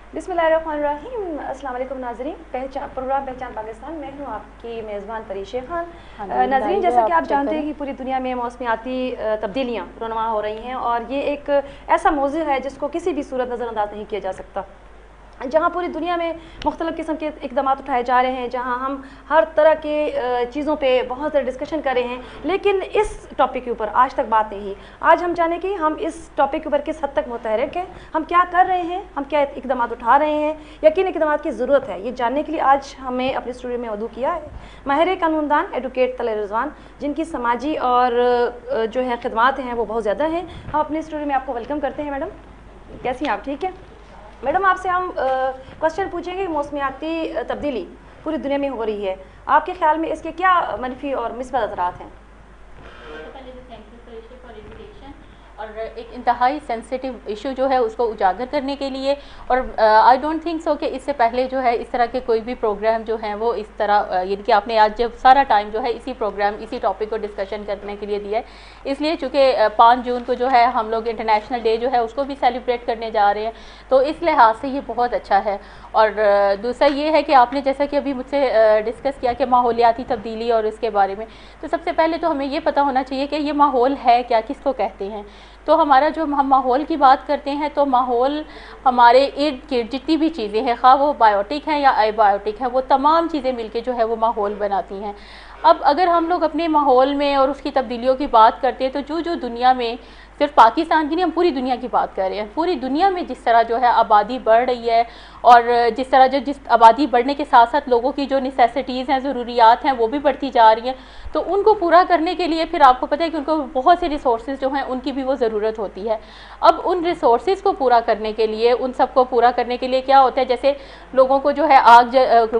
बिस्मिल्लाहिर्रहमानिर्रहीम। अस्सलाम वालेकुम नाज़रीन। प्रोग्राम पहचान पाकिस्तान में हूँ आपकी मेज़बान परीशे खान। नाज़रीन, जैसा कि आप जानते हैं कि पूरी दुनिया में मौसमियाती तब्दीलियाँ रुनुमा हो रही हैं और ये एक ऐसा मौज़ू है जिसको किसी भी सूरत नज़रअंदाज नहीं किया जा सकता। जहाँ पूरी दुनिया में मुख्तलिफ़ किस्म के इक़दाम उठाए जा रहे हैं, जहाँ हम हर तरह के चीज़ों पे बहुत ज़्यादा डिस्कशन कर रहे हैं, लेकिन इस टॉपिक के ऊपर आज तक बात नहीं। आज हम जाने कि हम इस टॉपिक के ऊपर किस हद तक मुतहरिक हैं, हम क्या कर रहे हैं, हम क्या इक़दाम उठा रहे हैं या किन इक़दाम की ज़रूरत है, ये जानने के लिए आज हमें अपने स्टूडियो में मौजू किया है माहिर कानूनदान एडवोकेट तलत रिजवान, जिनकी समाजी और जो है खिदमात हैं वो बहुत ज़्यादा हैं। हम अपने स्टूडियो में आपको वेलकम करते हैं। मैडम कैसी हैं आप? ठीक है मैडम, आपसे हम क्वेश्चन पूछेंगे। मौसमियाती तब्दीली पूरी दुनिया में हो रही है, आपके ख्याल में इसके क्या मनफी और मिस्बत असरात हैं? और एक इंतहाई सेंसिटिव इशू जो है उसको उजागर करने के लिए, और आई डोंट थिंक सो कि इससे पहले जो है इस तरह के कोई भी प्रोग्राम जो हैं वो इस तरह, यानी कि आपने आज जब सारा टाइम जो है इसी प्रोग्राम इसी टॉपिक को डिस्कशन करने के लिए दिया है, इसलिए चूँकि 5 जून को जो है हम लोग इंटरनेशनल डे जो है उसको भी सेलिब्रेट करने जा रहे हैं, तो इस लिहाज से ये बहुत अच्छा है। और दूसरा ये है कि आपने जैसा कि अभी मुझसे डिस्कस किया कि माहौलियाती तब्दीली और इसके बारे में, तो सबसे पहले तो हमें ये पता होना चाहिए कि ये माहौल है क्या, किसको कहते हैं। तो हमारा जो हम माहौल की बात करते हैं तो माहौल हमारे इर्द गिर्द जितनी भी चीज़ें हैं, खा वो बायोटिक हैं या अबायोटिक हैं, वो तमाम चीज़ें मिलके जो है वो माहौल बनाती हैं। अब अगर हम लोग अपने माहौल में और उसकी तब्दीलियों की बात करते हैं तो जो दुनिया में, सिर्फ पाकिस्तान की नहीं, हम पूरी दुनिया की बात कर रहे हैं, पूरी दुनिया में जिस तरह जो है आबादी बढ़ रही है और जिस आबादी बढ़ने के साथ साथ लोगों की जो नेसेसिटीज़ हैं, ज़रूरियात हैं, वो भी बढ़ती जा रही हैं, तो उनको पूरा करने के लिए फिर आपको पता है कि उनको बहुत से रिसोर्सेज जो हैं उनकी भी वो ज़रूरत होती है। अब उन रिसोर्सेज को पूरा करने के लिए, उन सबको पूरा करने के लिए क्या होता है, जैसे लोगों को जो है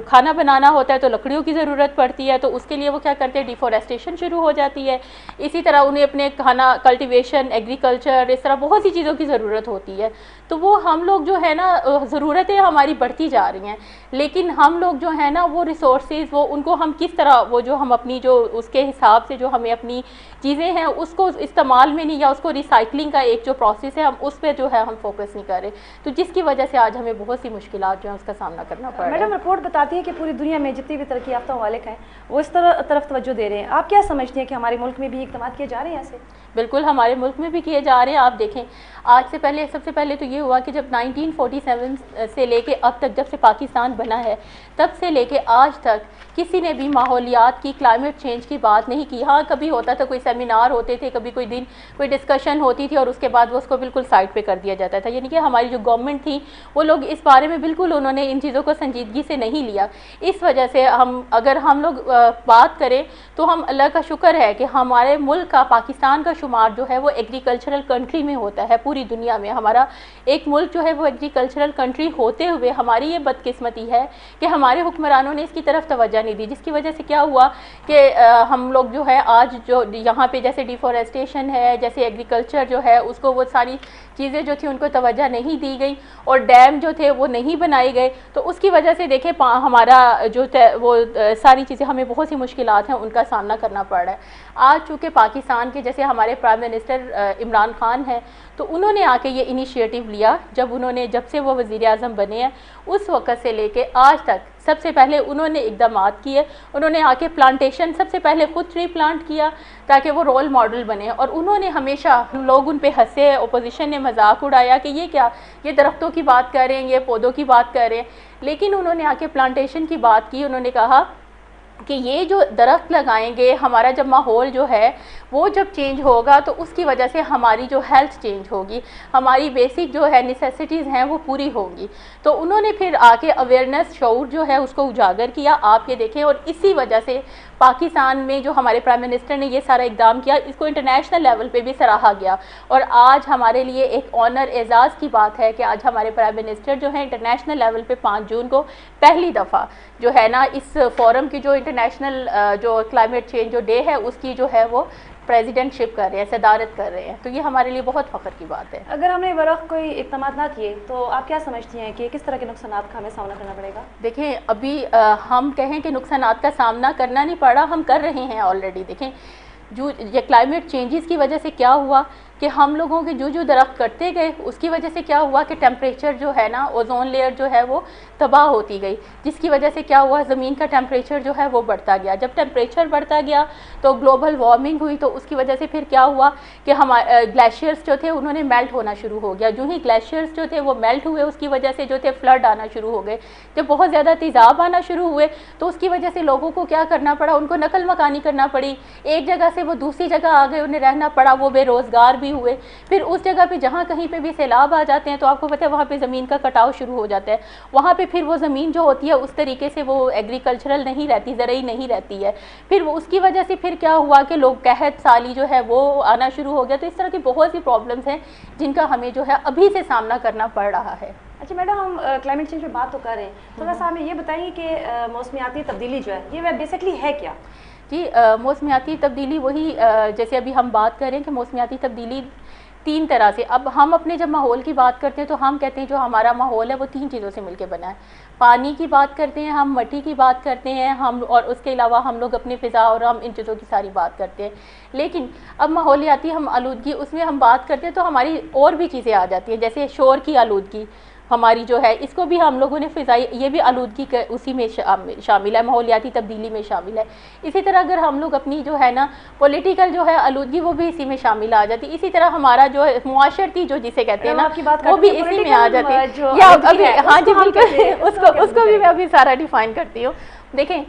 खाना बनाना होता है तो लकड़ियों की ज़रूरत पड़ती है, तो उसके लिए वो क्या करते हैं, डिफॉरेस्टेशन शुरू हो जाती है। इसी तरह उन्हें अपने खाना कल्टिवेशन, एग्रीकल्चर, इस तरह बहुत सी चीज़ों की ज़रूरत होती है। तो वो हम लोग जो है ना, ज़रूरतें हमारी बढ़ती जा रही हैं, लेकिन हम लोग जो है ना वो रिसोर्सेज, वो उनको हम किस तरह, वो जो हम अपनी जो उसके हिसाब से जो हमें अपनी चीज़ें हैं उसको इस्तेमाल में नहीं, या उसको रिसाइकलिंग का एक जो प्रोसेस है हम उस पर जो है हम फोकस नहीं कर रहे, तो जिसकी वजह से आज हमें बहुत सी मुश्किलात जो है उसका सामना करना पड़ रहा है। मैडम, रिपोर्ट बताती है कि पूरी दुनिया में जितनी भी तरक्की याफ्ता ममालिक हैं वो इस तरफ तवज्जो दे रहे हैं। आप क्या समझते हैं कि हमारे मुल्क में भी इक़दाम किए जा रहे हैं ऐसे? बिल्कुल, हमारे मुल्क में भी किए जा रहे हैं। आप देखें, आज से पहले, सबसे पहले तो ये हुआ कि जब 1947 से लेके अब तक, जब से पाकिस्तान बना है तब से लेके आज तक किसी ने भी माहौलियात की, क्लाइमेट चेंज की बात नहीं की। हाँ, कभी होता था, कोई सेमिनार होते थे, कभी कोई दिन कोई डिस्कशन होती थी और उसके बाद वो उसको बिल्कुल साइड पे कर दिया जाता था। यानी कि हमारी जो गवर्नमेंट थी वो लोग इस बारे में बिल्कुल, उन्होंने इन चीज़ों को संजीदगी से नहीं लिया। इस वजह से अगर हम लोग बात करें तो हम अल्लाह का शुक्र है कि हमारे मुल्क का, पाकिस्तान का शुमार जो है वो एग्रीकल्चरल कंट्री में होता है। पूरी दुनिया में हमारा एक मुल्क जो है वो एग्रीकल्चरल कंट्री होते हुए हमारी ये बदकिस्मती है कि हमारे हुक्मरानों ने इसकी तरफ तवज्जो नहीं दी, जिसकी वजह से क्या हुआ कि हम लोग जो है आज जो यहाँ पे जैसे डिफॉरेस्टेशन है, जैसे एग्रीकल्चर जो है उसको, वो सारी चीज़ें जो थी उनको तवज्जो नहीं दी गई और डैम जो थे वो नहीं बनाए गए, तो उसकी वजह से देखें हमारा जो वो सारी चीज़ें, हमें बहुत सी मुश्किलात हैं उनका सामना करना पड़ रहा है। आज चूँकि पाकिस्तान के जैसे हमारे प्राइम मिनिस्टर इमरान खान हैं, तो उन्होंने आके ये इनिशिएटिव लिया, जब से वो वज़ीर आज़म बने हैं उस वक़्त से लेके आज तक सबसे पहले उन्होंने इक़दाम किए। उन्होंने आके प्लांटेशन, सबसे पहले खुद ट्री प्लांट किया ताकि वो रोल मॉडल बने, और उन्होंने हमेशा, लोग उन पे हंसे, ओपोजिशन ने मजाक उड़ाया कि ये क्या, ये दरख्तों की बात कर रहे हैं, ये पौधों की बात कर रहे हैं, लेकिन उन्होंने आके प्लांटेशन की बात की। उन्होंने कहा कि ये जो दरख्त लगाएंगे, हमारा जब माहौल जो है वो जब चेंज होगा तो उसकी वजह से हमारी जो हेल्थ चेंज होगी, हमारी बेसिक जो है नेसेसिटीज़ हैं वो पूरी होंगी। तो उन्होंने फिर आके अवेयरनेस, शऊर जो है उसको उजागर किया। आप ये देखें, और इसी वजह से पाकिस्तान में जो हमारे प्राइम मिनिस्टर ने ये सारा इक़दाम किया, इसको इंटरनेशनल लेवल पे भी सराहा गया। और आज हमारे लिए एक ऑनर, एजाज़ की बात है कि आज हमारे प्राइम मिनिस्टर जो है इंटरनेशनल लेवल पे 5 जून को पहली दफ़ा जो है ना इस फोरम की, जो इंटरनेशनल जो क्लाइमेट चेंज जो डे है उसकी जो है वो प्रेसिडेंटशिप कर रहे हैं, सदारत कर रहे हैं। तो ये हमारे लिए बहुत फ़ख्र की बात है। अगर हमने वक्त कोई इक़दाम ना किए तो आप क्या समझती हैं कि किस तरह के नुकसानात का हमें सामना करना पड़ेगा? देखें, अभी हम कहें कि नुकसानात का सामना करना नहीं पड़ा, हम कर रहे हैं ऑलरेडी। देखें, जो ये क्लाइमेट चेंजेस की वजह से क्या हुआ कि हम लोगों के जो दरख्त कटते गए उसकी वजह से क्या हुआ कि टेम्परेचर जो है ना, ओजोन लेयर जो है वो तबाह होती गई, जिसकी वजह से क्या हुआ, ज़मीन का टेम्परेचर जो है वो बढ़ता गया। जब टेम्परेचर बढ़ता गया तो ग्लोबल वार्मिंग हुई, तो उसकी वजह से फिर क्या हुआ कि हमारे ग्लेशियर्स जो थे उन्होंने मेल्ट होना शुरू हो गया। जो ही ग्लेशियर्स जो थे वो मेल्ट हुए, उसकी वजह से जो थे फ्लड आना शुरू हो गए। जब बहुत ज़्यादा तेज़ाब आना शुरू हुए तो उसकी वजह से लोगों को क्या करना पड़ा, उनको नकल मकानी करना पड़ी, एक जगह से वो दूसरी जगह आ गए, उन्हें रहना पड़ा, वो बेरोज़गार भी हुए। फिर उस जगह पे जहाँ कहीं पे भी सैलाब आ जाते हैं तो आपको पता है वहाँ पे ज़मीन का कटाव शुरू हो जाता है। वहाँ पे फिर वो ज़मीन जो होती है उस तरीके से वो एग्रीकल्चरल नहीं रहती, ज़रूरी नहीं रहती है। फिर वो उसकी वजह से फिर क्या हुआ कि लोग कहत साली जो है वो आना शुरू हो गया। तो इस तरह की बहुत सी प्रॉब्लम्स हैं जिनका हमें जो है अभी से सामना करना पड़ रहा है। अच्छा मैडम, हम क्लाइमेट चेंज पे बात तो कर रहे हैं, थोड़ा सा हमें ये बताइए कि मौसमियाती तब्दीली जो है ये बेसिकली है क्या? जी, मौसमियाती तब्दीली वही जैसे अभी हम बात करें कि मौसमियाती तब्दीली 3 तरह से, अब हम अपने जब माहौल की बात करते हैं तो हम कहते हैं जो हमारा माहौल है वो 3 चीज़ों से मिलकर बना है। पानी की बात करते हैं, हम मिट्टी की बात करते हैं, हम और उसके अलावा हम लोग अपने फ़िज़ा और हम इन चीज़ों की सारी बात करते हैं। लेकिन अब माहौलियाती हम आलूदगी उसमें हम बात करते हैं तो हमारी और भी चीज़ें आ जाती हैं, जैसे शोर की आलूदगी हमारी जो है, इसको भी हम लोगों ने फ़िज़ाई, ये भी आलूदगी उसी में शामिल है, माहौलियाती तब्दीली में शामिल है। इसी तरह अगर हम लोग अपनी जो है ना पॉलिटिकल जो है आलूदगी वो भी इसी में शामिल आ जाती है। इसी तरह हमारा जो है मुआशरती जो जिसे कहते हैं ना वो भी इसी में आ जाती है। या अभी हाँ जी बिल्कुल, उसको भी मैं अभी सारा डिफ़ाइन करती हूँ। देखें,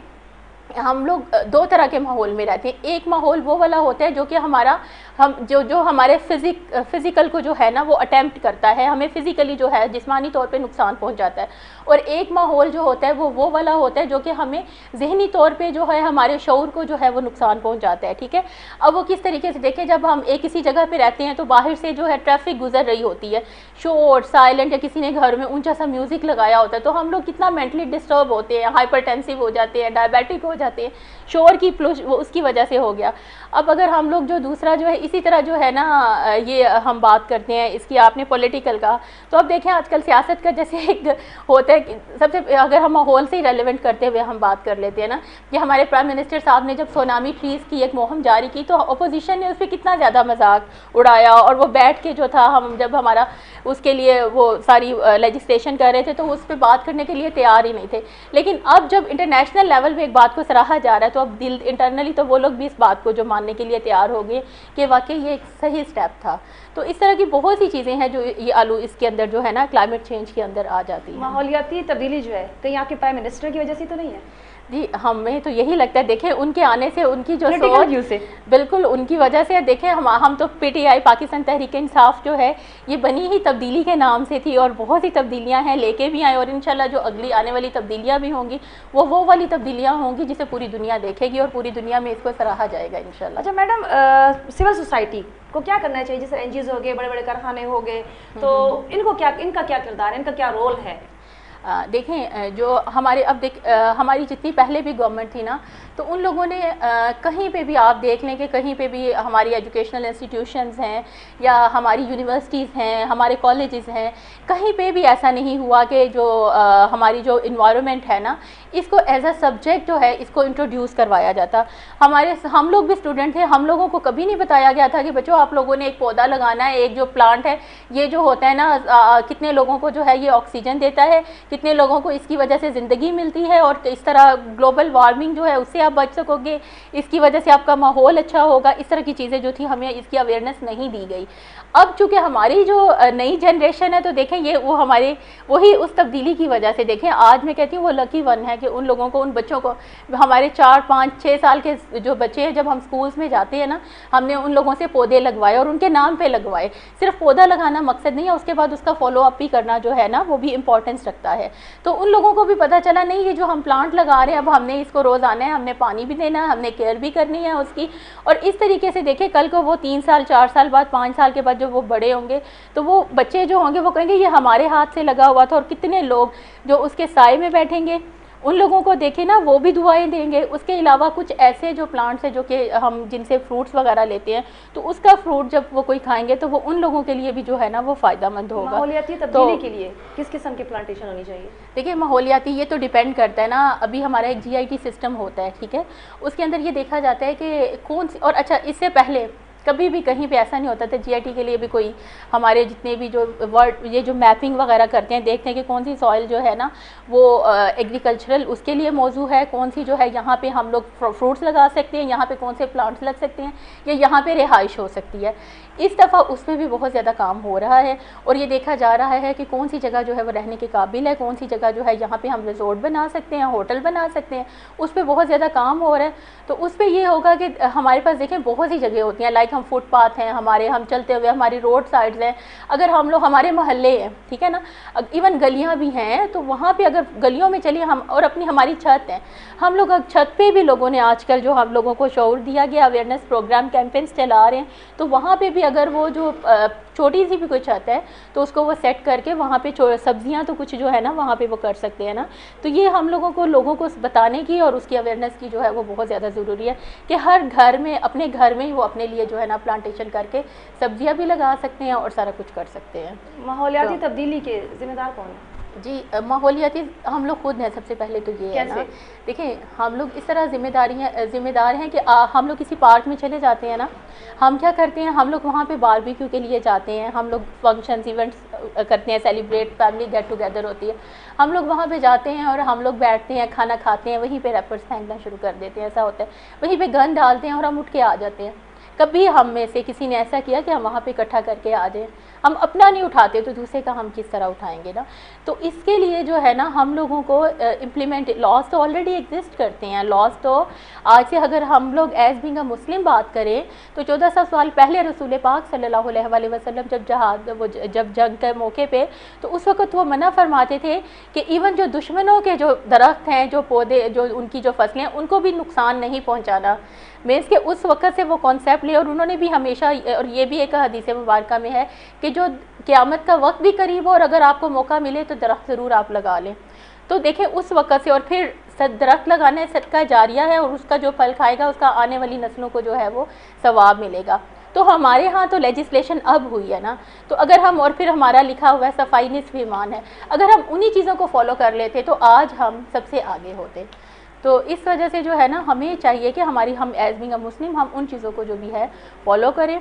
हम लोग 2 तरह के माहौल में रहते हैं। एक माहौल वो वाला होता है जो कि हमारा हम जो हमारे फ़िज़िकल को जो है ना वो अटेम्प्ट करता है, हमें फ़िज़िकली जो है जिस्मानी तौर पे नुकसान पहुंचाता है। और एक माहौल जो होता है वो वाला होता है जो कि हमें ज़हनी तौर पे जो है हमारे शऊर को जो है वो नुकसान पहुंचाता है। ठीक है, अब वो किस तरीके से देखें, जब हम एक किसी जगह पर रहते हैं तो बाहर से जो है ट्रैफिक गुजर रही होती है, शोर साइलेंट, या किसी ने घर में ऊँचा सा म्यूज़िक लगाया होता है तो हम लोग कितना मेंटली डिस्टर्ब होते हैं, हाइपरटेंसिव हो जाते हैं, डायबिटिक हो जाते हैं, शोर की उसकी वजह से हो गया। अब अगर हम लोग जो दूसरा जो है इसी तरह जो है ना ये हम बात करते हैं इसकी, आपने पॉलिटिकल का, तो अब देखें आजकल सियासत का जैसे एक होता है कि सबसे अगर हम माहौल से ही रेलेवेंट करते हुए हम बात कर लेते हैं ना कि हमारे प्राइम मिनिस्टर साहब ने जब सुनामी फ्रीज़ की एक मुहिम जारी की तो अपोजिशन ने उस पर कितना ज़्यादा मजाक उड़ाया, और वो बैठ के जो था हम जब हमारा उसके लिए वो सारी लेजिस्लेशन कर रहे थे तो उस पर बात करने के लिए तैयार ही नहीं थे। लेकिन अब जब इंटरनेशनल लेवल पे एक बात को सराहा जा रहा है तो अब दिल इंटरनली तो वो लोग भी इस बात को जो मानने के लिए तैयार हो गए कि वाकई ये एक सही स्टेप था। तो इस तरह की बहुत सी चीज़ें हैं जो ये इसके अंदर जो है ना क्लाइमेट चेंज के अंदर आ जाती है। माहौलियाती तब्दीली जो है कहीं आपके प्राइम मिनिस्टर की वजह से तो नहीं है? जी, हमें तो यही लगता है, देखें उनके आने से उनकी जो सोच से बिल्कुल उनकी वजह से, देखें हम तो पीटीआई पाकिस्तान तहरीक इंसाफ जो है ये बनी ही तब्दीली के नाम से थी, और बहुत सी तब्दीलियां हैं, लेके भी आए, और इंशाल्लाह जो अगली आने वाली तब्दीलियां भी होंगी वो वाली तब्दीलियां होंगी जिसे पूरी दुनिया देखेगी और पूरी दुनिया में इसको सराहा जाएगा इंशाल्लाह। अच्छा मैडम, सिविल सोसाइटी को क्या करना चाहिए, जैसे एनजीओ हो गए, बड़े बड़े कारखाने हो गए, तो इनका क्या किरदार है, इनका क्या रोल है? देखें जो हमारे अब हमारी जितनी पहले भी गवर्नमेंट थी ना तो उन लोगों ने कहीं पे भी आप देख लें कि कहीं पे भी हमारी एजुकेशनल इंस्टीट्यूशंस हैं या हमारी यूनिवर्सिटीज़ हैं, हमारे कॉलेजेस हैं, कहीं पे भी ऐसा नहीं हुआ कि जो हमारी जो इन्वायरमेंट है ना इसको एज अ सब्जेक्ट जो है इसको इंट्रोड्यूस करवाया जाता। हम लोग भी स्टूडेंट थे, हम लोगों को कभी नहीं बताया गया था कि बच्चों आप लोगों ने एक पौधा लगाना है, एक जो प्लांट है ये जो होता है ना कितने लोगों को जो है ये ऑक्सीजन देता है, कितने लोगों को इसकी वजह से ज़िंदगी मिलती है, और इस तरह ग्लोबल वार्मिंग जो है उससे आप बच सकोगे, इसकी वजह से आपका माहौल अच्छा होगा। इस तरह की चीज़ें जो थी हमें इसकी अवेयरनेस नहीं दी गई। अब चूँकि हमारी जो नई जनरेशन है तो देखें ये वो हमारे वही उस तब्दीली की वजह से, देखें आज मैं कहती हूँ वो लकी वन है कि उन लोगों को, उन बच्चों को, हमारे 4, 5, 6 साल के जो बच्चे हैं जब हम स्कूल्स में जाते हैं ना हमने उन लोगों से पौधे लगवाए और उनके नाम पे लगवाए। सिर्फ पौधा लगाना मकसद नहीं है, उसके बाद उसका फॉलो अप भी करना जो है ना वो भी इम्पोर्टेंस रखता है। तो उन लोगों को भी पता चला नहीं ये जो हम प्लांट लगा रहे हैं अब हमने इसको रोज़ आना है, हमने पानी भी देना है, हमने केयर भी करनी है उसकी। और इस तरीके से देखें कल को वो 3 साल 4 साल बाद 5 साल के बाद जब वो बड़े होंगे तो वो बच्चे जो होंगे वो कहेंगे ये हमारे हाथ से लगा हुआ था। और कितने लोग जो उसके साए में बैठेंगे उन लोगों को देखें ना वो भी दुआएं देंगे। उसके अलावा कुछ ऐसे जो प्लांट्स हैं जो कि हम जिनसे फ्रूट्स वगैरह लेते हैं तो उसका फ्रूट जब वो कोई खाएंगे तो वो उन लोगों के लिए भी जो है ना वो फ़ायदेमंद होगा। माहौलियाती तब्दीली के लिए किस किस्म की प्लांटेशन होनी चाहिए? देखिए माहौलियाती ये तो डिपेंड करता है ना, अभी हमारा एक GIT सिस्टम होता है, ठीक है, उसके अंदर ये देखा जाता है कि कौन सी, और अच्छा इससे पहले कभी भी कहीं पे ऐसा नहीं होता था। GIT के लिए भी कोई हमारे जितने भी जो वर्ड ये जो मैपिंग वगैरह करते हैं, देखते हैं कि कौन सी सॉइल जो है ना वो एग्रीकल्चरल उसके लिए मौजू है, कौन सी जो है यहाँ पे हम लोग फ्रूट्स लगा सकते हैं, यहाँ पे कौन से प्लांट्स लग सकते हैं, या यहाँ पे रिहाइश हो सकती है। इस दफ़ा उसमें भी बहुत ज़्यादा काम हो रहा है और ये देखा जा रहा है कि कौन सी जगह जो है वो रहने के काबिल है, कौन सी जगह जो है यहाँ पे हम रिजॉर्ट बना सकते हैं, होटल बना सकते हैं, उस पर बहुत ज़्यादा काम हो रहा है। तो उस पर ये होगा कि हमारे पास देखें बहुत सी जगह होती हैं, लाइक हम फुटपाथ हैं हमारे, हम चलते हुए हमारी रोड साइड्स हैं, अगर हम लोग हमारे मोहल्ले हैं, ठीक है ना, इवन गलियाँ भी हैं, तो वहाँ पर अगर गलियों में चलिए हम और अपनी हमारी छत है, हम लोग छत पे भी लोगों ने आजकल जो हम लोगों को शऊर दिया गया, अवेयरनेस प्रोग्राम कैंपेन्स चला रहे हैं, तो वहाँ पे भी अगर वो जो छोटी सी भी कोई छत है तो उसको वो सेट करके वहाँ पे सब्जियाँ तो कुछ जो है ना वहाँ पे वो कर सकते हैं ना। तो ये हम लोगों को बताने की और उसकी अवेयरनेस की जो है वो बहुत ज़्यादा ज़रूरी है कि हर घर में अपने घर में ही वो अपने लिए जो है ना प्लांटेशन करके सब्जियाँ भी लगा सकते हैं और सारा कुछ कर सकते हैं। माहौलियाती तब्दीली के जिम्मेदार कौन है? जी, माहौलियाती हम लोग खुद हैं। सबसे पहले तो ये है ना, देखिए हम लोग इस तरह ज़िम्मेदार हैं कि हम लोग किसी पार्क में चले जाते हैं ना, हम क्या करते हैं, हम लोग वहाँ पे बारबेक्यू के लिए जाते हैं, हम लोग फंक्शंस इवेंट्स करते हैं, सेलिब्रेट फैमिली गेट टुगेदर होती है, हम लोग वहाँ पे जाते हैं और हम लोग बैठते हैं, खाना खाते हैं, वहीं पे रैपर्स फेंकना शुरू कर देते हैं, ऐसा होता है, वहीं पे गन डालते हैं और हम उठ के आ जाते हैं। कभी हम में से किसी ने ऐसा किया कि हम वहाँ पे इकट्ठा करके आ जाएं? हम अपना नहीं उठाते तो दूसरे का हम किस तरह उठाएंगे ना। तो इसके लिए जो है ना हम लोगों को इम्प्लीमेंट लॉज तो ऑलरेडी एग्जिस्ट करते हैं। लॉज तो आज से अगर हम लोग एज बीइंग अ मुस्लिम बात करें तो 1400 साल पहले रसूल पाक सल्लल्लाहु अलैहि वसल्लम जब जंग के मौके पे, तो उस वक़्त वो मना फरमाते थे कि इवन जो दुश्मनों के जो दरख्त हैं, जो पौधे, जो उनकी जो फसलें हैं, उनको भी नुकसान नहीं पहुँचाना। मीन्स के उस वक़्त से वो कॉन्सेप्ट लिया और उन्होंने भी हमेशा, और ये भी एक हदीस मुबारक में है कि जो क़यामत का वक्त भी करीब हो और अगर आपको मौका मिले तो दरख्त ज़रूर आप लगा लें। तो देखें उस वक़्त से, और फिर दरख्त लगाने सदका जारिया है और उसका जो फल खाएगा उसका आने वाली नस्लों को जो है वो सवाब मिलेगा। तो हमारे यहाँ तो लेजिस्लेशन अब हुई है ना, तो अगर हम, और फिर हमारा लिखा हुआ है सफाई निस्फ़ ईमान है, अगर हम उन्हीं चीज़ों को फॉलो कर लेते तो आज हम सबसे आगे होते। तो इस वजह से जो है ना हमें चाहिए कि हम एज बीइंग अ मुस्लिम हम उन चीज़ों को जो भी है फॉलो करें।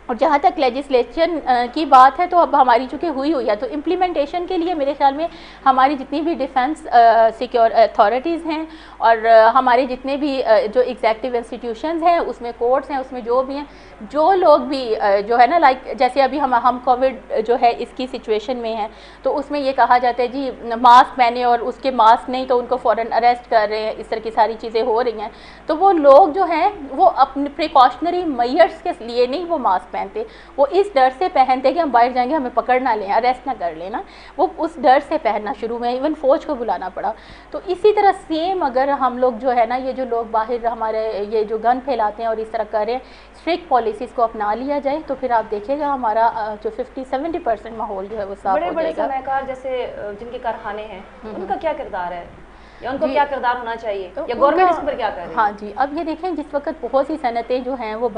और जहाँ तक लेजिस्लेशन की बात है तो अब हमारी चूँकि हुई है तो इम्प्लीमेंटेशन के लिए मेरे ख्याल में हमारी जितनी भी डिफेंस सिक्योर अथॉरिटीज़ हैं और हमारे जितने भी जो एग्जेक्टिव इंस्टीट्यूशंस हैं, उसमें कोर्ट्स हैं, उसमें जो भी हैं, जो लोग भी जो है ना, लाइक जैसे अभी हम कोविड जो है इसकी सिचुएशन में है तो उसमें ये कहा जाता है जी मास्क पहने और उसके मास्क नहीं तो उनको फ़ौरन अरेस्ट कर रहे हैं, इस तरह की सारी चीज़ें हो रही हैं। तो वो लोग जो हैं वो अपने प्रिकॉशनरी मेजर्स के लिए नहीं वो मास्क पहनते, वो इस डर से पहनते कि हम बाहर जाएंगे हमें पकड़ ना लें, अरेस्ट ना कर लेना, वो उस डर से पहनना शुरू में, इवन फ़ौज को बुलाना पड़ा। तो इसी तरह सेम अगर हम लोग जो है ना, ये जो लोग बाहर हमारे ये जो गन फैलाते हैं और इस तरह करें, स्ट्रिक्ट पॉलिसीज़ को अपना लिया जाए तो फिर आप देखिएगा हमारा जो 50-70% माहौल जो है वो साफ हो जाएगा। बड़े सनअतकार जैसे जिनके कारखाने हैं उनका क्या किरदार है या उनको क्या किरदार होना चाहिए या गवर्नमेंट इस पर क्या कर रही है? हाँ जी, अब ये देखें जिस वक्त बहुत सी सनतें जो हैं वो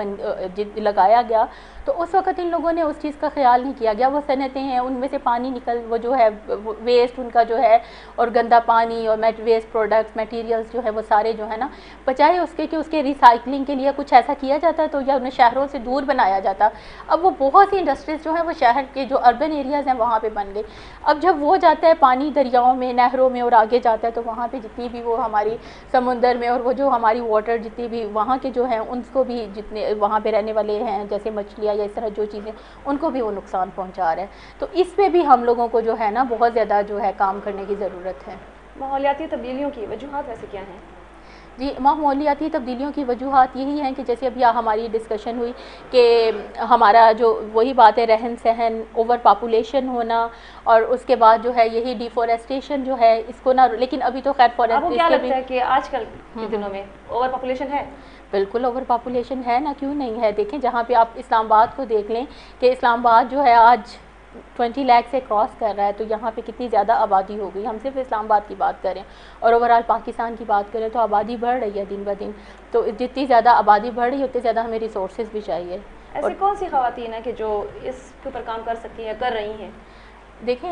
लगाया गया तो उस वक्त इन लोगों ने उस चीज़ का ख्याल नहीं किया गया। वो सनतें हैं उनमें से पानी वो जो है वेस्ट उनका जो है और गंदा पानी और वेस्ट प्रोडक्ट्स मटेरियल्स जो है वो सारे जो है ना, बचाए उसके कि उसके रिसाइकलिंग के लिए कुछ ऐसा किया जाता तो या उन्हें शहरों से दूर बनाया जाता। अब वो बहुत सी इंडस्ट्रीज़ जो हैं वो शहर के जो अर्बन एरियाज़ हैं वहाँ पर बन गई। अब जब वो जाता है पानी दरियाओं में, नहरों में और आगे जाता है तो वहाँ पे जितनी भी वो हमारी समुंदर में और वो जो हमारी वाटर जितनी भी वहाँ के जो हैं उनको भी जितने वहाँ पे रहने वाले हैं जैसे मछलियाँ या इस तरह जो चीज़ें उनको भी वो नुकसान पहुँचा रहा है। तो इस पे भी हम लोगों को जो है ना बहुत ज़्यादा जो है काम करने की ज़रूरत है। माहौलियाती तब्दीलियों की वजूहात वैसे क्या हैं? जी, माहौलियाती तब्दीलियों की वजूहात यही हैं कि जैसे अभी हमारी डिस्कशन हुई कि हमारा जो वही बात है रहन सहन, ओवर पॉपुलेशन होना और उसके बाद जो है यही डिफॉरेस्टेशन जो है इसको ना, लेकिन अभी तो खैर आपको क्या लगता है कि आजकल के दिनों में ओवर पॉपुलेशन है? बिल्कुल ओवर पॉपुलेशन है ना, क्यों नहीं है। देखें जहाँ पे आप इस्लामाबाद को देख लें कि इस्लामाबाद जो है आज 20 लाख से क्रॉस कर रहा है, तो यहाँ पे कितनी ज़्यादा आबादी हो गई। हम सिर्फ इस्लामाबाद की बात करें और ओवरऑल पाकिस्तान की बात करें तो आबादी बढ़ रही है दिन ब दिन। तो जितनी ज़्यादा आबादी बढ़ रही है उतनी ज़्यादा हमें रिसोर्सेज भी चाहिए। ऐसी कौन सी ख़वातीन है कि जो इसके ऊपर काम कर सकती हैं, कर रही हैं? देखें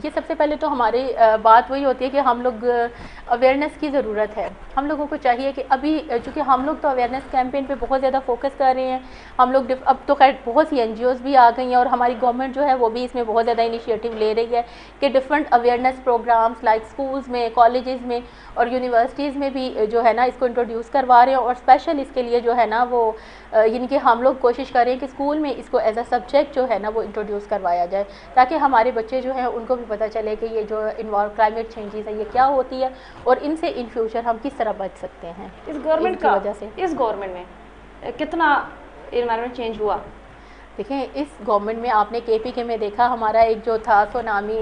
ये सबसे पहले तो हमारी बात वही होती है कि हम लोग अवेयरनेस की ज़रूरत है। हम लोगों को चाहिए कि अभी चूँकि हम लोग तो अवेयरनेस कैंपेन पे बहुत ज़्यादा फोकस कर रहे हैं, हम लोग अब तो खैर बहुत सी NGOs भी आ गई हैं और हमारी गवर्नमेंट जो है वो भी इसमें बहुत ज़्यादा इनिशिएटिव ले रही है कि different awareness programmes like schools में, कॉलेजेस में और यूनिवर्सिटीज़ में भी जो है ना इसको इंट्रोड्यूस करवा रहे हैं। और स्पेशल इसके लिए जो है ना वो यानी कि हम लोग कोशिश करें कि स्कूल में इसको एज अ सब्जेक्ट जो है ना वो इंट्रोड्यूस करवाया जाए, ताकि हमारे बच्चे जो हैं उनको भी पता चले कि ये जो क्लाइमेट चेंजेस है ये क्या होती है और इनसे इन फ्यूचर हम किस तरह बच सकते हैं। इस गवर्नमेंट की वजह से इस गवर्नमेंट में कितना एनवायरनमेंट चेंज हुआ? देखें इस गवर्नमेंट में आपने KPK में देखा, हमारा एक जो था सोनामी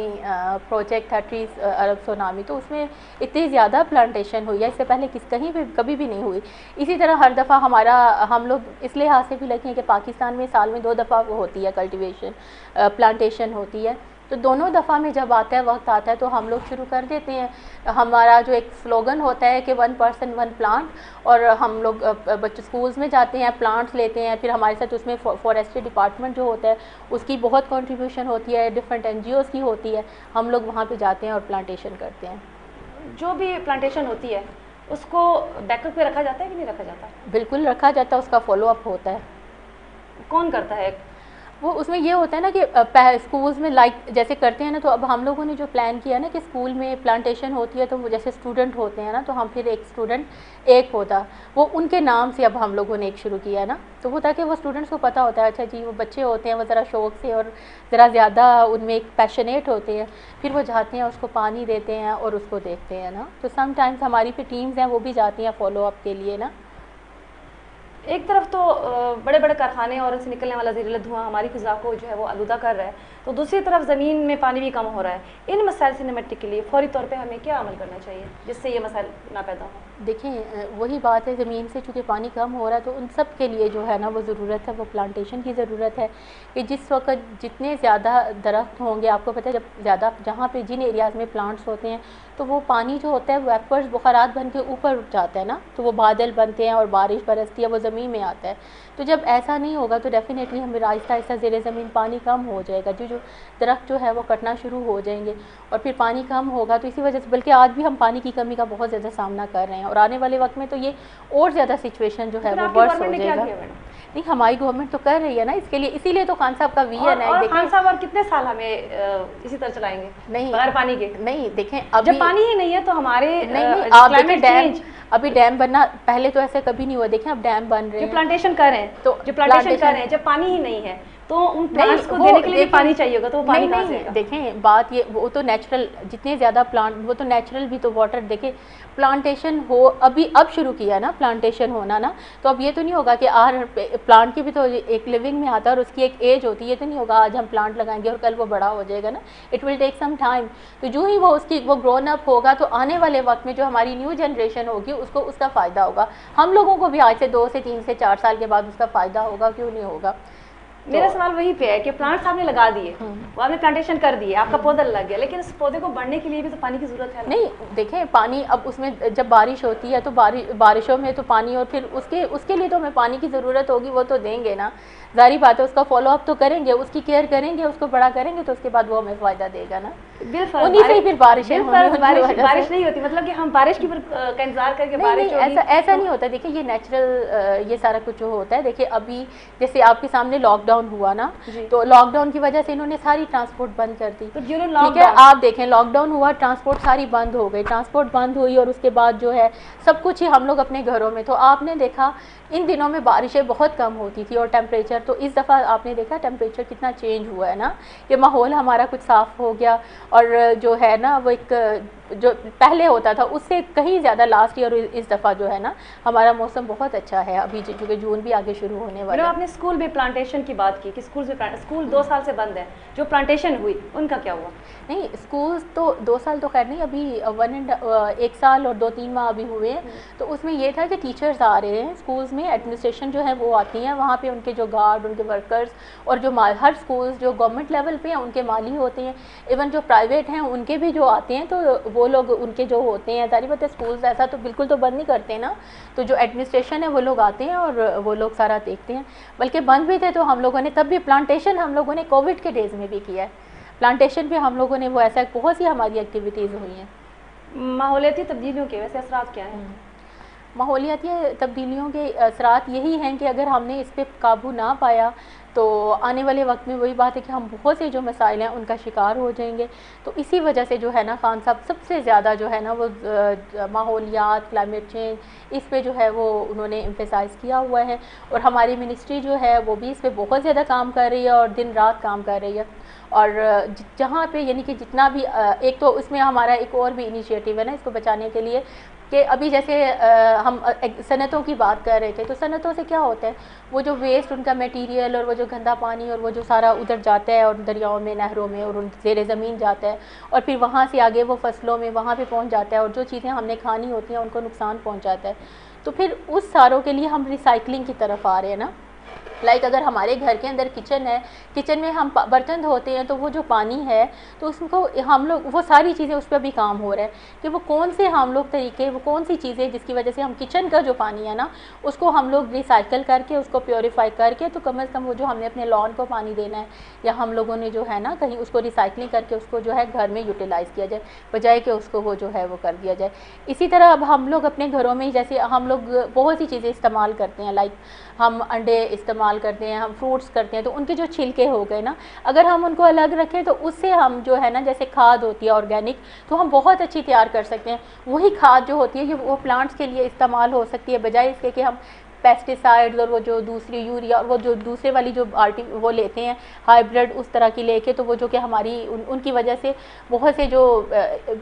प्रोजेक्ट था, ट्रीज अरब सोनामी, तो उसमें इतनी ज़्यादा प्लांटेशन हुई है, इससे पहले कहीं भी कभी भी नहीं हुई। इसी तरह हर दफ़ा हम लोग इस लिहाज से भी लगे हैं कि पाकिस्तान में साल में 2 दफ़ा वो होती है कल्टिवेशन, प्लांटेशन होती है, तो दोनों दफ़ा में जब आता है वक्त आता है तो हम लोग शुरू कर देते हैं। हमारा जो एक स्लोगन होता है कि 1 पर्सन 1 प्लांट, और हम लोग बच्चे स्कूल्स में जाते हैं, प्लांट्स लेते हैं, फिर हमारे साथ उसमें फॉरेस्ट्री डिपार्टमेंट जो होता है उसकी बहुत कंट्रीब्यूशन होती है, डिफरेंट NGOs की होती है, हम लोग वहाँ पे जाते हैं और प्लांटेशन करते हैं। जो भी प्लांटेशन होती है उसको बैकअप पे रखा जाता है कि नहीं रखा जाता? बिल्कुल रखा जाता है, उसका फॉलोअप होता है। कौन करता है वो? उसमें ये होता है ना कि स्कूल्स में लाइक जैसे करते हैं ना, तो अब हम लोगों ने जो प्लान किया ना कि स्कूल में प्लांटेशन होती है तो वो जैसे स्टूडेंट होते हैं ना, तो हम फिर एक स्टूडेंट एक पौधा वो उनके नाम से अब हम लोगों ने एक शुरू किया ना, तो वो ताकि वो स्टूडेंट्स को पता होता है, अच्छा जी वो बच्चे होते हैं वो ज़रा शौक़ से और ज़रा ज़्यादा उनमें एक पैशनेट होते हैं, फिर वो जाते हैं उसको पानी देते हैं और उसको देखते हैं ना। तो समटाइम्स हमारी फिर टीम्स हैं वो भी जाती हैं फॉलोअप के लिए ना। एक तरफ तो बड़े बड़े कारखाने और उनसे निकलने वाला जहरीला धुआं हमारी फ़िज़ा को जो है वो आलूदा कर रहा है, तो दूसरी तरफ ज़मीन में पानी भी कम हो रहा है। इन मसाइल से निपटने के लिए फ़ौरी तौर पे हमें क्या अमल करना चाहिए जिससे ये मसाइल ना पैदा हो? देखें वही बात है, ज़मीन से चूँकि पानी कम हो रहा है तो उन सब के लिए जो है ना वो ज़रूरत है, वो प्लांटेशन की ज़रूरत है कि जिस वक्त जितने ज़्यादा दरख्त होंगे, आपको पता है जब ज़्यादा जहाँ पे जिन एरियाज़ में प्लांट्स होते हैं तो वो पानी जो होता है वेपर्स बुखारात बन के ऊपर उठ जाता है ना, तो वो बादल बनते हैं और बारिश बरसती है, वो ज़मीन में आता है। तो जब ऐसा नहीं होगा तो डेफ़िनेटली हमें आहिस्ता आहिस्ता ज़ेरे ज़मीन पानी कम हो जाएगा, जो दरख्त जो है वो कटना शुरू हो जाएंगे और फिर पानी कम होगा। तो इसी वजह से बल्कि आज भी हम पानी की कमी का बहुत ज़्यादा सामना कर रहे हैं और आने वाले वक्त में तो ये और ज़्यादा सिचुएशन जो है वो वर्स हो जाएगा। नहीं, हमारी गवर्नमेंट तो कर रही है ना इसके लिए, इसीलिए तो खान साहब का विजन है। खान साहब और कितने साल हमें इसी तरह चलाएंगे नहीं बगैर पानी के? नहीं, देखें अभी जब पानी ही नहीं है तो हमारे नहीं आप देखें डैम, अभी डैम बनना, पहले तो ऐसे कभी नहीं हुआ, देखें अब डैम बन रहे हैं, प्लांटेशन कर रहे हैं, तो जो प्लांटेशन कर रहे हैं जब पानी ही नहीं है तो उन प्लांट्स को देने के लिए पानी चाहिए होगा, तो वो पानी कहाँ से आएगा? देखें बात ये, वो तो नेचुरल, जितने ज़्यादा प्लांट वो तो नेचुरल भी तो वाटर, देखें प्लांटेशन हो अभी अब शुरू किया ना प्लांटेशन होना ना, तो अब ये तो नहीं होगा कि प्लांट की भी तो एक लिविंग में आता है और उसकी एक एज होती है, ये तो नहीं होगा आज हम प्लांट लगाएंगे और कल वो बड़ा हो जाएगा ना, it will take some time. तो जो ही वो ग्रोन अप होगा तो आने वाले वक्त में जो हमारी न्यू जनरेशन होगी उसको उसका फ़ायदा होगा, हम लोगों को भी आज से 2 से 3 से 4 साल के बाद उसका फ़ायदा होगा, क्यों नहीं होगा। मेरा सवाल वही पे है कि प्लांट्स आपने लगा दिए, वो आपने प्लांटेशन कर दिए, आपका पौधा लग गया, लेकिन उस पौधे को बढ़ने के लिए भी तो पानी की जरूरत है ना? नहीं, देखें पानी अब उसमें जब बारिश होती है तो बारिशों में तो पानी, और फिर उसके लिए तो हमें पानी की ज़रूरत होगी, वो तो देंगे ना, जारी बात है, उसका फॉलोअप तो करेंगे, उसकी केयर करेंगे, उसको बड़ा करेंगे, तो उसके बाद वो हमें फ़ायदा देगा ना। उन्हीं से फिर बारिश नहीं होती, मतलब कि हम बारिश की का इंतजार करके बारिश होगी, ऐसा नहीं होता। देखिए ये नेचुरल, ये सारा कुछ जो होता है, देखिए अभी जैसे आपके सामने लॉकडाउन हुआ ना, तो लॉकडाउन की वजह से इन्होंने सारी ट्रांसपोर्ट बंद कर दी, तो ठीक है, आप देखें लॉकडाउन हुआ, ट्रांसपोर्ट सारी बंद हो गई, ट्रांसपोर्ट बंद हुई और उसके बाद जो है सब कुछ ही हम लोग अपने घरों में, तो आपने देखा इन दिनों में बारिशें बहुत कम होती थी और टेम्परेचर, तो इस दफ़ा आपने देखा टेम्परेचर कितना चेंज हुआ है ना, ये माहौल हमारा कुछ साफ़ हो गया, और जो है ना वो एक जो पहले होता था उससे कहीं ज़्यादा लास्ट ईयर इस दफ़ा जो है ना हमारा मौसम बहुत अच्छा है, अभी क्योंकि जून भी आगे शुरू होने वाला है। आपने स्कूल में प्लांटेशन की बात की कि स्कूल 2 साल से बंद है, जो प्लांटेशन हुई उनका क्या हुआ? नहीं, स्कूल तो 2 साल तो खैर नहीं, अभी 1 साल और 2-3 माह अभी हुए हैं, तो उसमें ये था कि टीचर्स आ रहे हैं स्कूल्स में, एडमिनिस्ट्रेशन जो है वो आती हैं वहाँ पे, उनके जो गार्ड, उनके वर्कर्स और जो हर स्कूल्स जो गवर्नमेंट लेवल पे हैं उनके माली होते हैं, इवन जो प्राइवेट हैं उनके भी जो आते हैं, तो वो लोग उनके जो होते हैं, सारी बात है स्कूल्स ऐसा तो बिल्कुल तो बंद नहीं करते ना, तो जो एडमिनिस्ट्रेशन है वो लोग आते हैं और वो लोग सारा देखते हैं, बल्कि बंद भी थे तो हम लोगों ने तब भी प्लांटेशन हम लोगों ने कोविड के डेज़ में भी किया है। प्लांटेशन पे हम लोगों ने वो ऐसा बहुत सी हमारी एक्टिविटीज़ हुई हैं। माहौलियाती तब्दीलियों के वैसे असरात क्या हैं? माहौलियाती तब्दीलियों के असरात यही हैं कि अगर हमने इस पर काबू ना पाया तो आने वाले वक्त में वही बात है कि हम बहुत से जो मसाइल हैं उनका शिकार हो जाएंगे। तो इसी वजह से जो है ना खान साहब सबसे ज़्यादा जो है ना वो माहौलियात, क्लाइमेट चेंज, इस पे जो है वो उन्होंने एम्फेसाइज़ किया हुआ है। और हमारी मिनिस्ट्री जो है वो भी इस पे बहुत ज़्यादा काम कर रही है और दिन रात काम कर रही है। और जहाँ पे यानी कि जितना भी एक तो इसमें हमारा एक और भी इनिशिएटिव है ना इसको बचाने के लिए, कि अभी जैसे हम सनतों की बात कर रहे थे, तो सनतों से क्या होता है, वो जो वेस्ट उनका मटेरियल और वो जो गंदा पानी और वो जो सारा उधर जाता है और दरियाओं में, नहरों में और उन ज़ेरे ज़मीन जाता है और फिर वहाँ से आगे वो फसलों में वहाँ पे पहुँच जाता है और जो चीज़ें हमने खानी होती हैं उनको नुकसान पहुँचाता है। तो फिर उस सारों के लिए हम रिसाइकलिंग की तरफ आ रहे हैं ना। लाइक अगर हमारे घर के अंदर किचन है, किचन में हम बर्तन धोते हैं तो वो जो पानी है तो उसको हम लोग वो सारी चीज़ें उस पर भी काम हो रहा है कि वो कौन से हम लोग तरीके, वो कौन सी चीज़ें जिसकी वजह से हम किचन का जो पानी है ना उसको हम लोग रिसाइकल करके उसको प्योरीफाई करके, तो कम से कम वो जो हमने अपने लॉन को पानी देना है या हम लोगों ने जो है ना कहीं उसको रिसाइकलिंग करके उसको जो है घर में यूटिलाइज़ किया जाए, बजाय कि उसको वो जो है वो कर दिया जाए। इसी तरह अब हम लोग अपने घरों में जैसे हम लोग बहुत सी चीज़ें इस्तेमाल करते हैं, लाइक हम अंडे इस्तेमाल करते हैं, हम फ्रूट्स करते हैं, तो उनके जो छिलके हो गए ना, अगर हम उनको अलग रखें तो उससे हम जो है ना जैसे खाद होती है ऑर्गेनिक, तो हम बहुत अच्छी तैयार कर सकते हैं। वही खाद जो होती है ये वो प्लांट्स के लिए इस्तेमाल हो सकती है, बजाय इसके कि हम पेस्टिसाइड्स और वो जो दूसरी यूरिया और वो जो दूसरे वाली जो वो लेते हैं हाइब्रिड उस तरह की लेके, तो वो जो कि हमारी उनकी वजह से बहुत से जो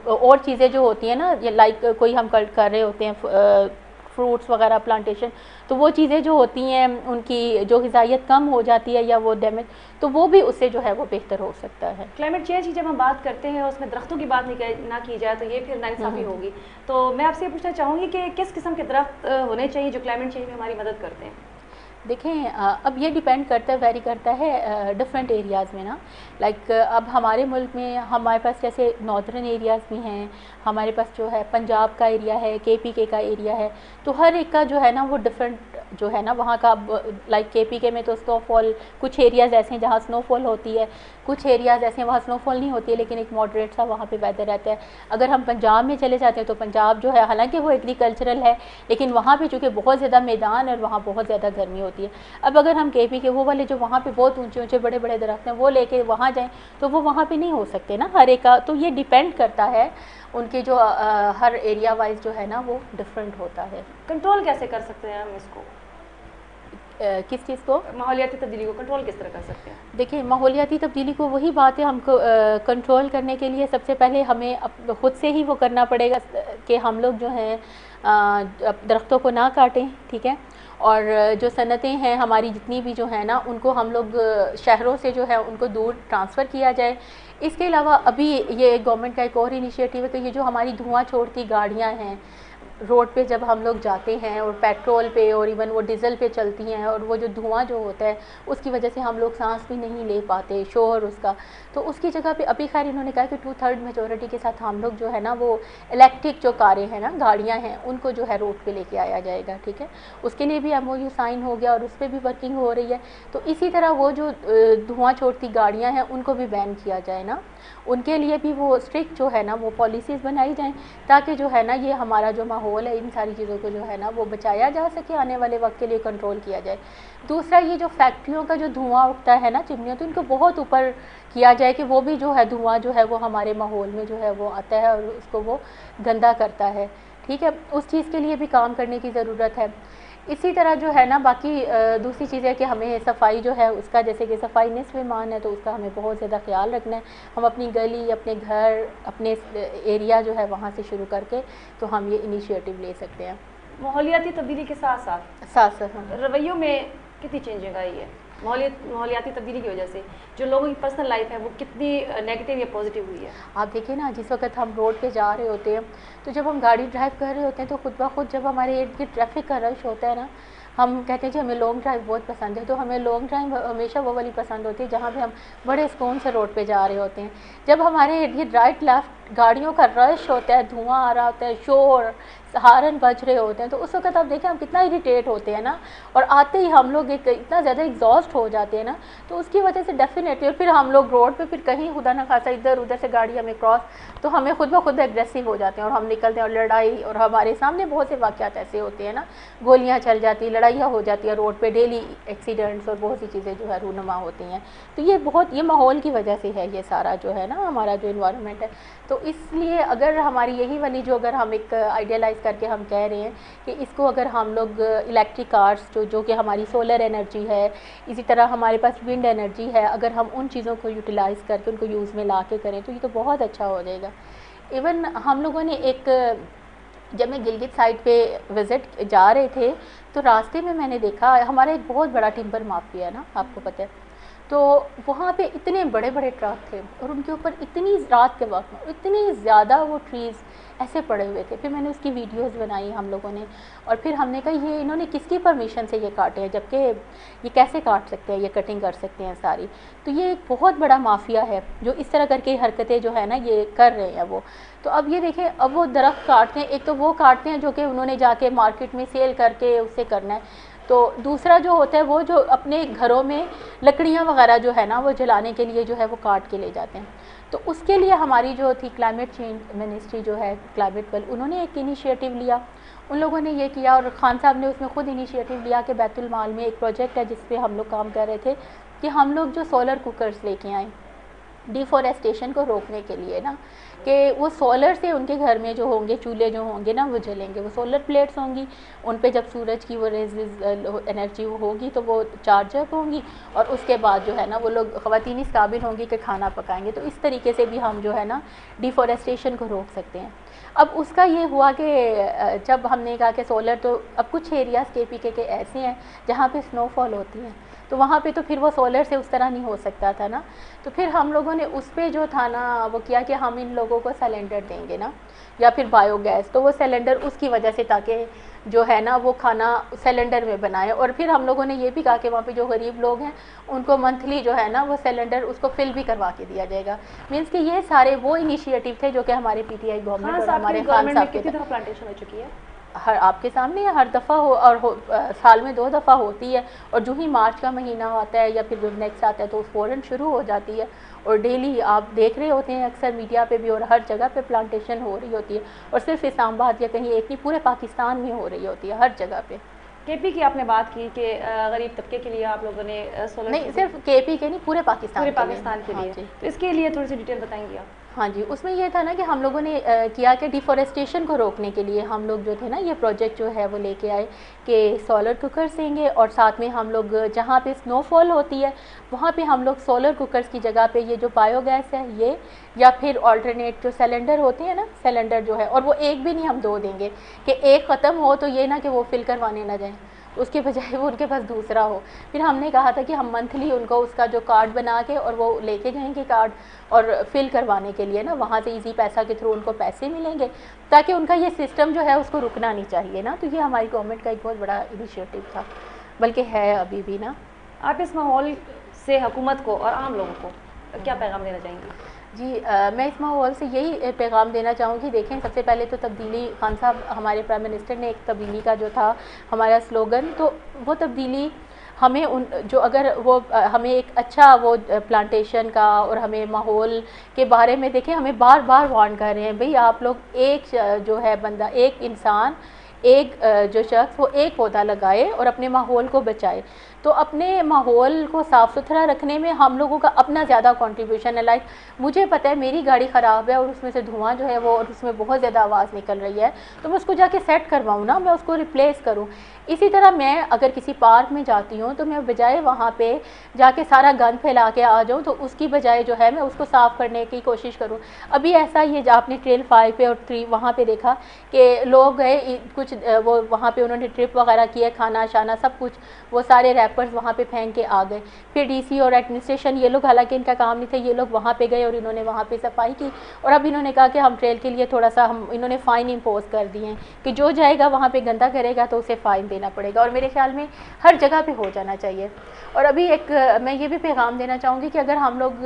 और चीज़ें जो होती हैं ना, लाइक कोई हम कर रहे होते हैं फ्रूट्स वगैरह प्लांटेशन, तो वो चीज़ें जो होती हैं उनकी जो ग़िज़ाइयत कम हो जाती है या वो डैमेज, तो वो भी उससे जो है वो बेहतर हो सकता है। क्लाइमेट चेंज की जब हम बात करते हैं उसमें दरख्तों की बात ना की जाए तो ये फिर नाइंसाफ़ी होगी। तो मैं आपसे ये पूछना चाहूँगी कि किस किस्म के दरख्त होने चाहिए जो क्लाइमेट चेंज में हमारी मदद करते हैं? देखें, अब ये डिपेंड करता है, वेरी करता है डिफरेंट एरियाज़ में ना। लाइक अब हमारे मुल्क में हमारे पास जैसे नॉर्दर्न एरियाज़ भी हैं, हमारे पास जो है पंजाब का एरिया है, KPK का एरिया है, तो हर एक का जो है ना वो डिफरेंट जो है ना वहाँ का, लाइक KPK में तो स्नोफॉल, कुछ एरियाज़ ऐसे हैं जहाँ स्नोफॉल होती है, कुछ एरियाज़ ऐसे हैं वहाँ स्नोफॉल नहीं होती है लेकिन एक मॉडरेट सा वहाँ पे वेदर रहता है। अगर हम पंजाब में चले जाते हैं तो पंजाब जो है हालांकि वो एग्रीकल्चरल है लेकिन वहाँ पे चूँकि बहुत ज़्यादा मैदान और वहाँ बहुत ज़्यादा गर्मी होती है। अब अगर हम KPK वो वाले जो वहाँ पे बहुत ऊंचे ऊंचे बड़े बड़े दरख्त हैं वो लेके वहाँ जाएँ तो वो वहाँ पे नहीं हो सकते ना हर एक का, तो ये डिपेंड करता है उनके जो हर एरिया वाइज जो है ना वो डिफरेंट होता है। कंट्रोल कैसे कर सकते हैं हम इसको? किस चीज़ को? माहौलियाती तब्दीली को कंट्रोल किस तरह कर सकते हैं? देखिए, माहौलियाती तब्दीली को वही बात है, हमको कंट्रोल करने के लिए सबसे पहले हमें खुद से ही वो करना पड़ेगा कि हम लोग जो हैं दरख्तों को ना काटें, ठीक है। और जो सनतें हैं हमारी जितनी भी जो है ना उनको हम लोग शहरों से जो है उनको दूर ट्रांसफ़र किया जाए। इसके अलावा अभी ये गवर्नमेंट का एक और इनिशिएटिव है कि ये जो हमारी धुआं छोड़ती गाड़ियाँ हैं रोड पे जब हम लोग जाते हैं और पेट्रोल पे और इवन वो डीज़ल पे चलती हैं और वो जो धुआं जो होता है उसकी वजह से हम लोग सांस भी नहीं ले पाते, शोर उसका, तो उसकी जगह पे अभी खैर इन्होंने कहा कि 2/3 मेजॉरिटी के साथ हम लोग जो है ना वो इलेक्ट्रिक जो कारें हैं ना, गाड़ियाँ हैं, उनको जो है रोड पे लेके आया जाएगा, ठीक है। उसके लिए भी MOU साइन हो गया और उस पर भी वर्किंग हो रही है। तो इसी तरह वो जो धुआं छोड़ती गाड़ियाँ हैं उनको भी बैन किया जाए ना, उनके लिए भी वो स्ट्रिक्ट जो है ना वो पॉलिसीज़ बनाई जाएँ ताकि जो है ना ये हमारा जो माहौल है इन सारी चीज़ों को जो है ना वो बचाया जा सके, आने वाले वक्त के लिए कंट्रोल किया जाए। दूसरा, ये जो फैक्ट्रियों का जो धुआं उठता है ना चिमनियों, तो इनको बहुत ऊपर किया जाए कि वो भी जो है धुआं जो है वो हमारे माहौल में जो है वो आता है और उसको वो गंदा करता है, ठीक है। उस चीज़ के लिए भी काम करने की ज़रूरत है। इसी तरह जो है ना बाकी दूसरी चीज़ है कि हमें सफाई जो है उसका, जैसे कि सफाई निस्फ़ ईमान है, तो उसका हमें बहुत ज़्यादा ख्याल रखना है। हम अपनी गली, अपने घर, अपने एरिया जो है वहाँ से शुरू करके तो हम ये इनिशिएटिव ले सकते हैं। माहौलियाती तब्दीली के साथ साथ रवैयों में कितनी चेंजिंग आई है माहौलियाती तब्दीली की वजह से? जो लोगों की पर्सनल लाइफ है वो कितनी नेगेटिव या पॉजिटिव हुई है? आप देखिए ना, जिस वक्त हम रोड पे जा रहे होते हैं तो जब हम गाड़ी ड्राइव कर रहे होते हैं तो खुद ब खुद जब हमारे इर्द गिर्द ट्रैफिक का रश होता है ना, हम कहते हैं कि हमें लॉन्ग ड्राइव बहुत पसंद है, तो हमें लॉन्ग ड्राइव हमेशा वो वाली पसंद होती है जहाँ पे हम बड़े सुकून से रोड पे जा रहे होते हैं। जब हमारे इर्द गिर्द राइट लेफ्ट गाड़ियों का रश होता है, धुआं आ रहा होता है, शोर, हारन बज रहे होते हैं, तो उस वक्त आप देखें हम कितना इरिटेट होते हैं ना, और आते ही हम लोग इतना ज़्यादा एग्जॉस्ट हो जाते हैं ना, तो उसकी वजह से डेफिनेटली। और फिर हम लोग रोड पे फिर कहीं खुदा ना खासा इधर उधर से गाड़ी हमें क्रॉस, तो हमें खुद ब खुद एग्रेसिव हो जाते हैं और हम निकलते हैं और लड़ाई, और हमारे सामने बहुत से वाक़यात ऐसे होते हैं ना, गोलियाँ चल जाती, लड़ाइयाँ हो जाती है रोड पर, डेली एक्सीडेंट्स और बहुत सी चीज़ें जो है रूनुमा होती हैं। तो ये माहौल की वजह से है ये सारा जो है ना हमारा जो इन्वायरमेंट है। तो इसलिए अगर हमारी यही वाली जो अगर हम एक आइडियलाइज़ करके हम कह रहे हैं कि इसको अगर हम लोग इलेक्ट्रिक कार्स जो कि हमारी सोलर एनर्जी है, इसी तरह हमारे पास विंड एनर्जी है, अगर हम उन चीज़ों को यूटिलाइज़ करके उनको यूज़ में ला के करें तो ये तो बहुत अच्छा हो जाएगा। इवन हम लोगों ने जब मैं गिलगित साइड पे विज़िट जा रहे थे तो रास्ते में मैंने देखा हमारा एक बहुत बड़ा टिम्बर माफिया है ना, आपको पता है, तो वहाँ पे इतने बड़े बड़े ट्रक थे और उनके ऊपर इतनी रात के वक्त इतनी ज़्यादा वो ट्रीज़ ऐसे पड़े हुए थे। फिर मैंने उसकी वीडियोस बनाई हम लोगों ने, और फिर हमने कहा ये इन्होंने किसकी परमिशन से ये काटे हैं, जबकि ये कैसे काट सकते हैं, ये कटिंग कर सकते हैं सारी। तो ये एक बहुत बड़ा माफिया है जो इस तरह करके हरकतें जो है ना ये कर रहे हैं वो। तो अब ये देखें, अब वो दरख्त काटते हैं, एक तो वो काटते हैं जो कि उन्होंने जाके मार्केट में सेल करके उससे करना है, तो दूसरा जो होता है वो जो अपने घरों में लकड़ियाँ वगैरह जो है ना वो जलाने के लिए जो है वो काट के ले जाते हैं। तो उसके लिए हमारी जो थी क्लाइमेट चेंज मिनिस्ट्री जो है क्लाइमेट वेल, उन्होंने एक इनिशिएटिव लिया, उन लोगों ने ये किया, और खान साहब ने उसमें ख़ुद इनिशिएटिव लिया कि बैतुल माल में एक प्रोजेक्ट है जिस पे हम लोग काम कर रहे थे कि हम लोग जो सोलर कुकर्स लेके आएँ डिफॉरेस्टेशन को रोकने के लिए ना, कि वो सोलर से उनके घर में जो होंगे चूल्हे जो होंगे ना वो जलेंगे, वो सोलर प्लेट्स होंगी, उन पे जब सूरज की वो रेज एनर्जी होगी तो वो चार्ज अप होंगी, और उसके बाद जो है ना वो लोग ख़वातीन इस काबिल होंगी कि खाना पकाएंगे। तो इस तरीके से भी हम जो है ना डिफॉरेस्टेशन को रोक सकते हैं। अब उसका ये हुआ कि जब हमने कहा कि सोलर, तो अब कुछ एरियाज़ KPK के ऐसे हैं जहाँ पे स्नोफॉल होती है, तो वहाँ पे तो फिर वो सोलर से उस तरह नहीं हो सकता था ना, तो फिर हम लोगों ने उस पे जो था ना वो किया कि हम इन लोगों को सिलेंडर देंगे ना, या फिर बायोगैस, तो वो सिलेंडर उसकी वजह से ताकि जो है ना वो खाना सिलेंडर में बनाए। और फिर हम लोगों ने ये भी कहा कि वहाँ पे जो गरीब लोग हैं उनको मंथली जो है ना वो सिलेंडर उसको फिल भी करवा के दिया जाएगा। मीन्स कि ये सारे वो इनिशिएटिव थे जो कि हमारे PTI गवर्नमेंट और हमारे खान साहब के प्लांटेशन हो चुकी है, हर आपके सामने हर दफ़ा हो, और साल में 2 दफ़ा होती है, और जो ही मार्च का महीना आता है या फिर नेक्स्ट आता है तो फ़ौरन शुरू हो जाती है, और डेली आप देख रहे होते हैं अक्सर मीडिया पे भी, और हर जगह पे प्लांटेशन हो रही होती है, और सिर्फ इस्लामाबाद या कहीं एक नहीं पूरे पाकिस्तान में हो रही होती है हर जगह पे। KP की आपने बात की कि गरीब तबके के लिए आप लोगों ने सोलर, नहीं सिर्फ KP के नहीं पूरे पाकिस्तान के लिए। तो इसके लिए थोड़ी सी डिटेल बताएंगे आप? हाँ जी, उसमें ये था ना कि हम लोगों ने किया कि डिफॉरेस्टेशन को रोकने के लिए हम लोग जो थे ना ये प्रोजेक्ट जो है वो लेके आए कि सोलर कुकर्स देंगे, और साथ में हम लोग जहाँ पे स्नोफॉल होती है वहाँ पे हम लोग सोलर कुकर्स की जगह पे ये जो बायोगैस है ये, या फिर ऑल्टरनेट जो सिलेंडर होते हैं ना, सिलेंडर जो है, और वो एक भी नहीं हम 2 देंगे कि एक ख़त्म हो तो ये ना कि वो फिल करवाने ना जाएँ, उसके बजाय वो उनके पास दूसरा हो। फिर हमने कहा था कि हम मंथली उनको उसका जो कार्ड बना के और वो लेके जाएंगे कार्ड, और फिल करवाने के लिए ना वहाँ से इजी पैसा के थ्रू उनको पैसे मिलेंगे, ताकि उनका ये सिस्टम जो है उसको रुकना नहीं चाहिए ना। तो ये हमारी गवर्नमेंट का एक बहुत बड़ा इनिशिएटिव था, बल्कि है अभी भी ना। आप इस माहौल से हुकूमत को और आम लोगों को क्या पैगाम देना चाहेंगी? जी मैं इस माहौल से यही पैगाम देना चाहूँगी। देखें, सबसे पहले तो तब्दीली, खान साहब हमारे प्राइम मिनिस्टर ने एक तब्दीली का जो था हमारा स्लोगन, तो वो तब्दीली हमें जो अगर वो हमें एक अच्छा वो प्लांटेशन का और हमें माहौल के बारे में देखें, हमें बार बार वार्न कर रहे हैं भाई आप लोग एक जो है बंदा, एक इंसान, एक जो शख्स वो एक पौधा लगाए और अपने माहौल को बचाए। तो अपने माहौल को साफ़ सुथरा रखने में हम लोगों का अपना ज़्यादा कंट्रीब्यूशन है। लाइक मुझे पता है मेरी गाड़ी ख़राब है और उसमें से धुआं जो है वो, और उसमें बहुत ज़्यादा आवाज़ निकल रही है, तो मैं उसको जाके सेट करवाऊँ ना, मैं उसको रिप्लेस करूँ। इसी तरह मैं अगर किसी पार्क में जाती हूँ तो मैं बजाय वहाँ पे जाके सारा गंद फैला के आ जाऊँ, तो उसकी बजाय जो है मैं उसको साफ़ करने की कोशिश करूँ। अभी ऐसा ही है, आपने ट्रेल 5 पे और 3 वहाँ पे देखा कि लोग गए कुछ वो वहाँ पे उन्होंने ट्रिप वगैरह किए, खाना शाना सब कुछ वो सारे रैपर रैपर्स वहाँ पे फेंक के आ गए। फिर डीसी और एडमिनिस्ट्रेशन, ये लोग हालांकि इनका काम नहीं था, ये लोग वहाँ पे गए और इन्होंने वहाँ पे सफाई की और अब इन्होंने कहा कि हम ट्रेल के लिए थोड़ा सा इन्होंने फ़ाइन इम्पोज कर दिए हैं कि जो जाएगा वहाँ पे गंदा करेगा तो उसे फ़ाइन देना पड़ेगा, और मेरे ख्याल में हर जगह पे हो जाना चाहिए। और अभी एक मैं ये भी पैगाम देना चाहूँगी कि अगर हम लोग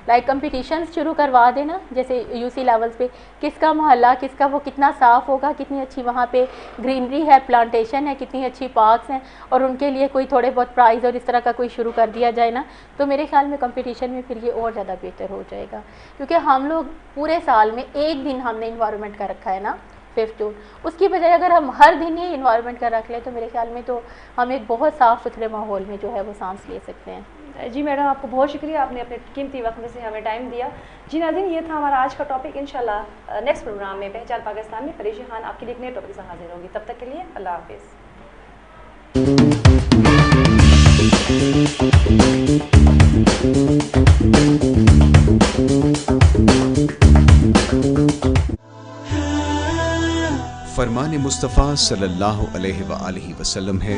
लाइक कंपटीशंस शुरू करवा देना, जैसे यूसी लेवल्स पे, किसका मोहल्ला किसका वो कितना साफ़ होगा, कितनी अच्छी वहाँ पे ग्रीनरी है, प्लांटेशन है, कितनी अच्छी पार्क्स हैं, और उनके लिए कोई थोड़े बहुत प्राइज़ और इस तरह का कोई शुरू कर दिया जाए ना, तो मेरे ख्याल में कंपटीशन में फिर ये और ज़्यादा बेहतर हो जाएगा। क्योंकि हम लोग पूरे साल में एक दिन हमने इन्वायरमेंट का रखा है ना 5 जून, उसकी बजाय अगर हम हर दिन ही इन्वायरमेंट का रख लें तो मेरे ख्याल में तो हम एक बहुत साफ़ सुथरे माहौल में जो है वो सांस ले सकते हैं। जी मैडम, आपको बहुत शुक्रिया, आपने अपने कीमती वक्त में से हमें टाइम दिया। जी नाज़रीन, ये था हमारा आज का टॉपिक। इंशाल्लाह नेक्स्ट प्रोग्राम में पहचान पाकिस्तान में परेशी खान आपके लिए एक नए टॉपिक से हाजिर होगी। तब तक के लिए अल्लाह हाफिज़। फरमान मुस्तफ़ा सल्लल्लाहु अलैहि वसल्लम है,